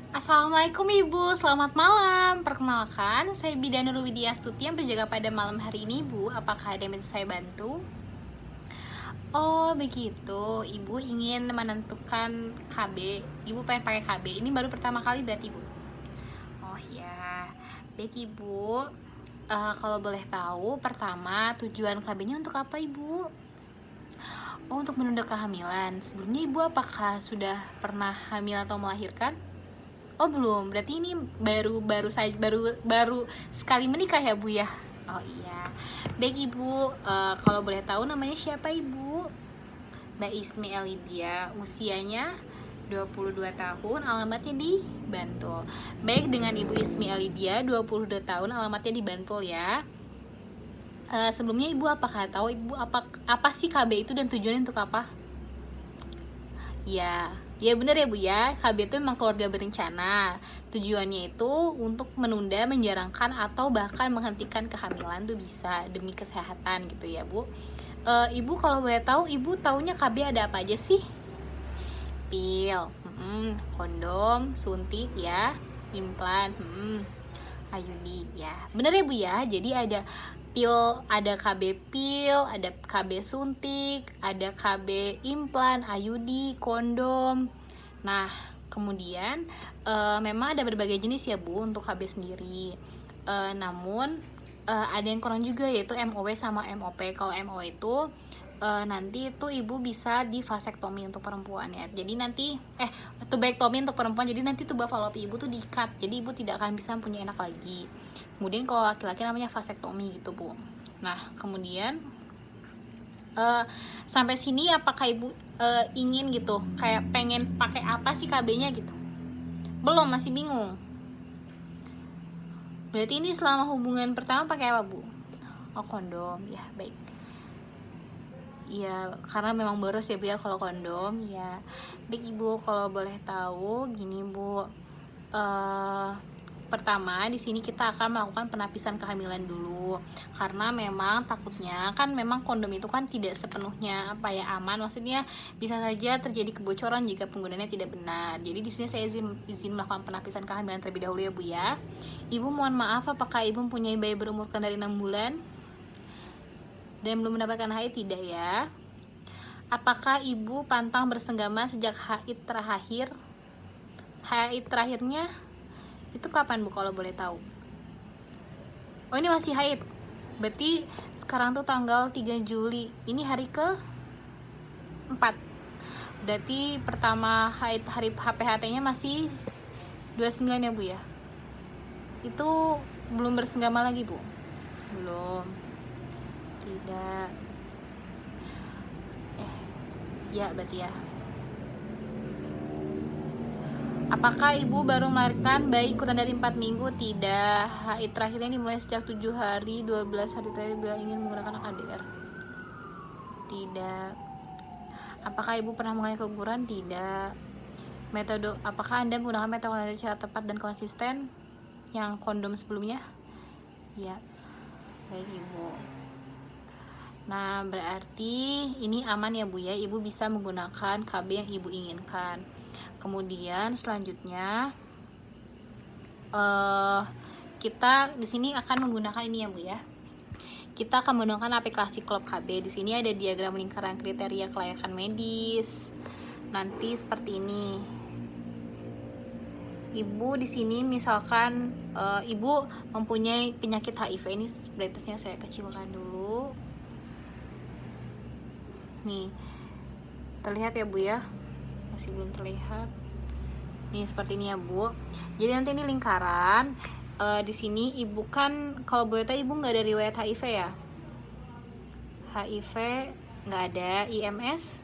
Assalamualaikum Ibu, selamat malam. Perkenalkan, saya Bidan Nurul Widya Astuti yang berjaga pada malam hari ini Ibu. Apakah ada yang bisa saya bantu? Oh begitu, Ibu ingin menentukan KB. Ibu pengen pakai KB, ini baru pertama kali berarti Ibu? Oh ya, baik Ibu. Kalau boleh tahu, pertama tujuan KB-nya untuk apa Ibu? Oh, untuk menunda kehamilan. Sebelumnya Ibu apakah sudah pernah hamil atau melahirkan? Oh belum, berarti ini baru sekali menikah ya Bu ya? Oh iya, baik Ibu. Kalau boleh tahu namanya siapa Ibu? Mbak Ismi Elidia, usianya 22 tahun, alamatnya di Bantul. Baik, dengan Ibu Ismi Elidia, 22 tahun, alamatnya di Bantul ya. Sebelumnya Ibu apakah tahu Ibu apa sih KB itu dan tujuannya untuk apa? Ya, ya benar ya Bu ya. KB itu memang keluarga berencana. Tujuannya itu untuk menunda, menjarangkan atau bahkan menghentikan kehamilan tuh bisa demi kesehatan gitu ya Bu. Ibu kalau boleh tahu, Ibu taunya KB ada apa aja sih? Pil, kondom, suntik ya, implan, IUD ya. Bener ya Bu ya. Jadi ada pil, ada KB pil, ada KB suntik, ada KB implan, IUD, kondom. Nah, kemudian memang ada berbagai jenis ya Bu untuk KB sendiri. Namun ada yang kurang juga, yaitu MOW sama MOP. Kalau MOW itu nanti itu ibu bisa di vasektomi untuk perempuan ya. Jadi nanti tubektomi untuk perempuan. Jadi nanti tuba falopi ibu tuh di-cut. Jadi ibu tidak akan bisa punya anak lagi. Kemudian kalau laki-laki namanya vasektomi gitu Bu. Nah, kemudian sampai sini apakah ibu ingin gitu, kayak pengen pakai apa sih KB-nya gitu? Belum, masih bingung. Berarti ini selama hubungan pertama pakai apa Bu? Oh, kondom ya, baik. Iya, karena memang boros ya Bu ya kalau kondom ya. Baik Ibu, kalau boleh tahu gini Bu, pertama di sini kita akan melakukan penapisan kehamilan dulu, karena memang takutnya kan memang kondom itu kan tidak sepenuhnya aman. Maksudnya bisa saja terjadi kebocoran jika penggunaannya tidak benar. Jadi di sini saya izin melakukan penapisan kehamilan terlebih dahulu ya Bu ya. Ibu mohon maaf, apakah Ibu mempunyai bayi berumur kurang dari 6 bulan dan belum mendapatkan haid? Tidak ya. Apakah Ibu pantang bersenggama sejak haid terakhir? Haid terakhirnya itu kapan Bu kalau boleh tahu? Oh, ini masih haid. Berarti sekarang tuh tanggal 3 Juli. Ini hari ke 4. Berarti pertama haid, hari HPHT-nya masih 29 ya Bu ya. Itu belum bersenggama lagi Bu? Belum. Tidak. Ya berarti ya. Apakah ibu baru melahirkan bayi kurang dari 4 minggu? Tidak. Haid terakhirnya dimulai sejak 7 hari, 12 hari terakhir bila ingin menggunakan ADR. Tidak. Apakah ibu pernah mengalami keguguran? Tidak. Apakah Anda menggunakan metode secara tepat dan konsisten yang kondom sebelumnya? Ya. Baik Ibu. Nah, berarti ini aman ya Bu ya. Ibu bisa menggunakan KB yang Ibu inginkan. Kemudian selanjutnya kita di sini akan menggunakan ini ya Bu ya. Kita akan menggunakan aplikasi Klop KB. Di sini ada diagram lingkaran kriteria kelayakan medis. Nanti seperti ini. Ibu di sini misalkan ibu mempunyai penyakit HIV. Ini brightness-nya saya kecilkan dulu. Nih. Terlihat ya Bu ya? Masih belum terlihat. Nih seperti ini ya Bu. Jadi nanti ini lingkaran. Di sini ibu kan kalau boleh tahu ibu nggak ada riwayat HIV ya? HIV nggak ada. IMS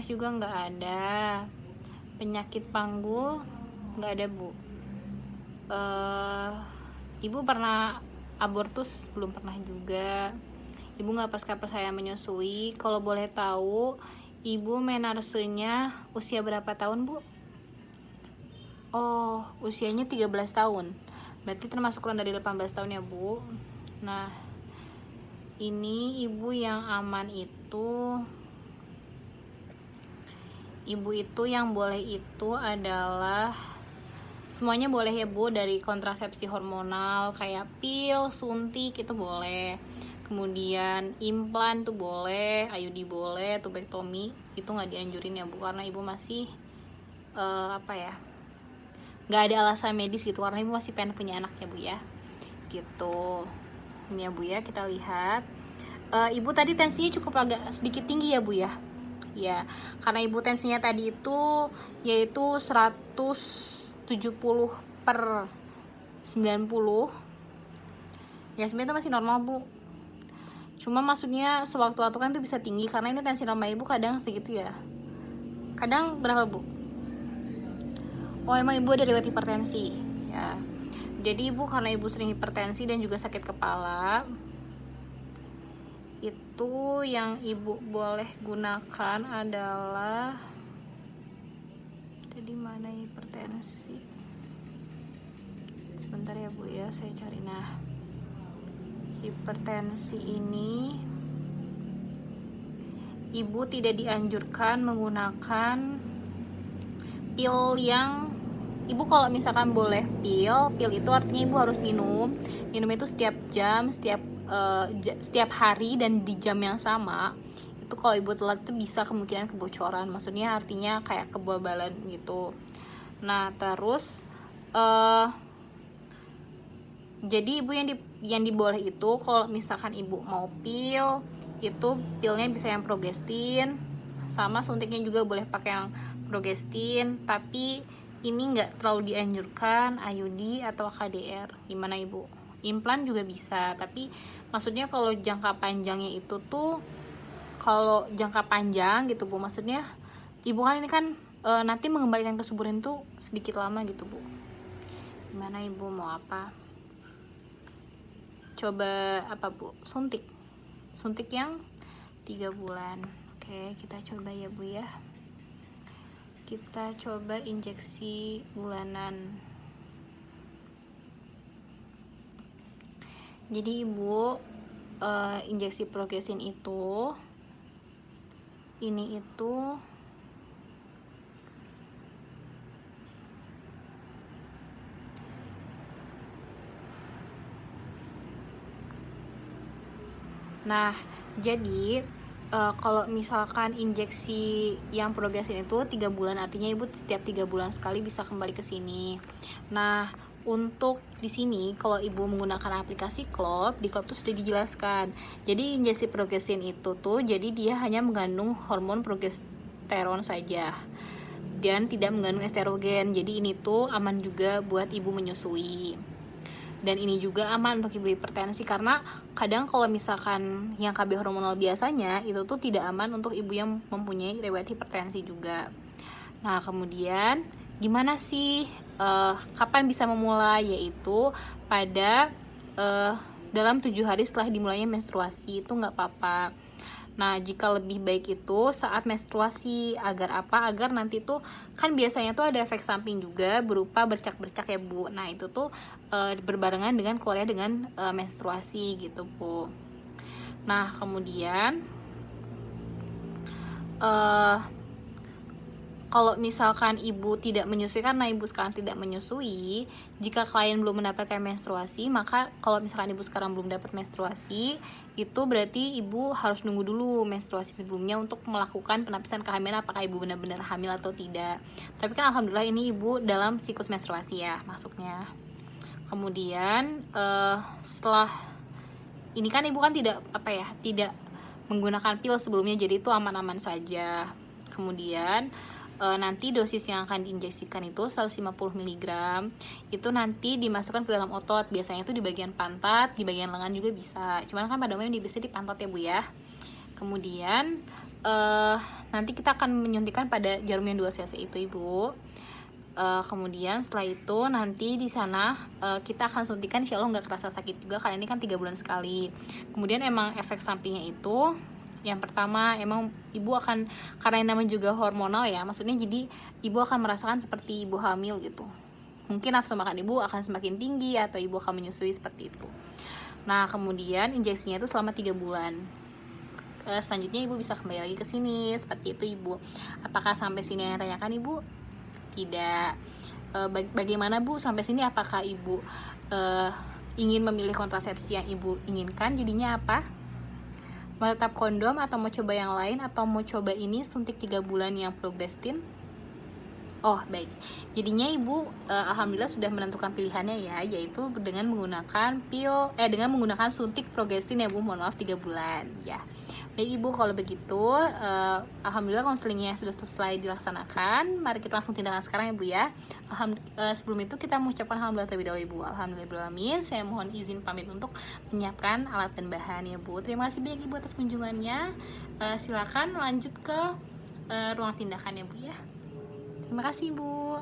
juga nggak ada. Penyakit panggul nggak ada Bu. Ibu pernah abortus? Belum pernah juga. Ibu nggak pasca persalinan menyusui. Kalau boleh tahu ibu menarsenya usia berapa tahun Bu? Oh, usianya 13 tahun. Berarti termasuk kurang dari 18 tahun ya Bu. Nah, ini ibu yang aman itu, ibu itu yang boleh itu adalah semuanya boleh ya Bu, dari kontrasepsi hormonal kayak pil, suntik itu boleh, kemudian implan tuh boleh, IUD boleh, tubektomi itu nggak dianjurin ya Bu, karena ibu masih apa ya, nggak ada alasan medis gitu, karena ibu masih pengen punya anak ya Bu ya, gitu. Ini ya Bu ya, kita lihat. Ibu tadi tensinya cukup agak sedikit tinggi ya Bu ya. Ya, karena ibu tensinya tadi itu yaitu 170 per 90. Ya sebenarnya itu masih normal Bu. Cuma maksudnya sewaktu-waktu kan itu bisa tinggi, karena ini tensi normal ibu kadang segitu ya. Kadang berapa Bu? Oh emang ibu ada riwayat hipertensi ya. Jadi ibu karena ibu sering hipertensi dan juga sakit kepala, itu yang ibu boleh gunakan adalah, tadi mana hipertensi, sebentar ya Bu ya, saya cari. Nah, hipertensi ini ibu tidak dianjurkan menggunakan pil yang, ibu kalau misalkan boleh pil itu artinya ibu harus minum itu setiap jam, setiap hari dan di jam yang sama. Itu kalau ibu telat itu bisa kemungkinan kebocoran, maksudnya artinya kayak kebobalan gitu. Nah terus jadi ibu yang diboleh itu kalau misalkan ibu mau pil, itu pilnya bisa yang progestin, sama suntiknya juga boleh pakai yang progestin, tapi ini nggak terlalu dianjurkan IUD atau KDR. Gimana ibu? Implan juga bisa, tapi maksudnya kalau jangka panjangnya itu tuh, kalau jangka panjang gitu Bu, maksudnya ibu kan ini kan nanti mengembalikan kesuburan tuh sedikit lama gitu Bu. Gimana ibu mau apa? Coba apa Bu? Suntik yang 3 bulan. Oke, kita coba ya Bu ya. Kita coba injeksi bulanan. Jadi ibu injeksi progestin itu, ini itu nah jadi kalau misalkan injeksi yang progestin itu 3 bulan, artinya ibu setiap 3 bulan sekali bisa kembali ke sini. Nah untuk di sini kalau ibu menggunakan aplikasi Klop, di Klop tuh sudah dijelaskan. Jadi injeksi progestin itu tuh jadi dia hanya mengandung hormon progesteron saja dan tidak mengandung estrogen. Jadi ini tuh aman juga buat ibu menyusui. Dan ini juga aman untuk ibu hipertensi, karena kadang kalau misalkan yang KB hormonal biasanya itu tuh tidak aman untuk ibu yang mempunyai riwayat hipertensi juga. Nah kemudian gimana sih kapan bisa memulai, yaitu pada dalam 7 hari setelah dimulainya menstruasi, itu nggak apa-apa. Nah jika lebih baik itu saat menstruasi, agar apa? Agar nanti tuh kan biasanya tuh ada efek samping juga berupa bercak-bercak ya Bu. Nah itu tuh berbarengan dengan keluarnya dengan menstruasi gitu Bu. Nah kemudian kalau misalkan ibu tidak menyusui, karena ibu sekarang tidak menyusui, jika klien belum mendapatkan menstruasi, maka kalau misalkan ibu sekarang belum dapat menstruasi, itu berarti ibu harus nunggu dulu menstruasi sebelumnya untuk melakukan penapisan kehamilan, apakah ibu benar-benar hamil atau tidak. Tapi kan alhamdulillah ini ibu dalam siklus menstruasi ya masuknya. Kemudian setelah ini kan ibu kan tidak menggunakan pil sebelumnya, jadi itu aman-aman saja. Kemudian nanti dosis yang akan diinjeksikan itu 150 mg, itu nanti dimasukkan ke dalam otot, biasanya itu di bagian pantat, di bagian lengan juga bisa, cuman kan pada umumnya bisa di pantat ya Bu ya. Kemudian nanti kita akan menyuntikkan pada jarum yang 2 cc itu Ibu. Kemudian setelah itu nanti di sana kita akan suntikan, insya Allah nggak kerasa sakit juga, karena ini kan 3 bulan sekali. Kemudian emang efek sampingnya itu, yang pertama emang ibu akan, karena yang namanya juga hormonal ya, maksudnya jadi ibu akan merasakan seperti ibu hamil gitu. Mungkin nafsu makan ibu akan semakin tinggi atau ibu akan menyusui seperti itu. Nah kemudian injeksinya itu selama 3 bulan. Selanjutnya ibu bisa kembali lagi ke sini seperti itu Ibu. Apakah sampai sini yang tanyakan Ibu? Tidak. Bagaimana Bu sampai sini, apakah Ibu ingin memilih kontrasepsi yang Ibu inginkan? Jadinya apa? Mau tetap kondom atau mau coba yang lain, atau mau coba ini suntik 3 bulan yang progestin? Oh baik, jadinya Ibu alhamdulillah sudah menentukan pilihannya ya, yaitu dengan menggunakan dengan menggunakan suntik progestin ya Bu, mohon maaf 3 bulan ya. Baik Ibu, kalau begitu alhamdulillah konselingnya sudah selesai dilaksanakan. Mari kita langsung tindakan sekarang ya Bu ya. Sebelum itu kita mengucapkan alhamdulillah terlebih dahulu Ibu. Alhamdulillahirrahmanirrahim. Saya mohon izin pamit untuk menyiapkan alat dan bahan ya Bu. Terima kasih banyak Ibu atas kunjungannya. Silakan lanjut ke ruang tindakan ya Bu ya. Terima kasih Bu.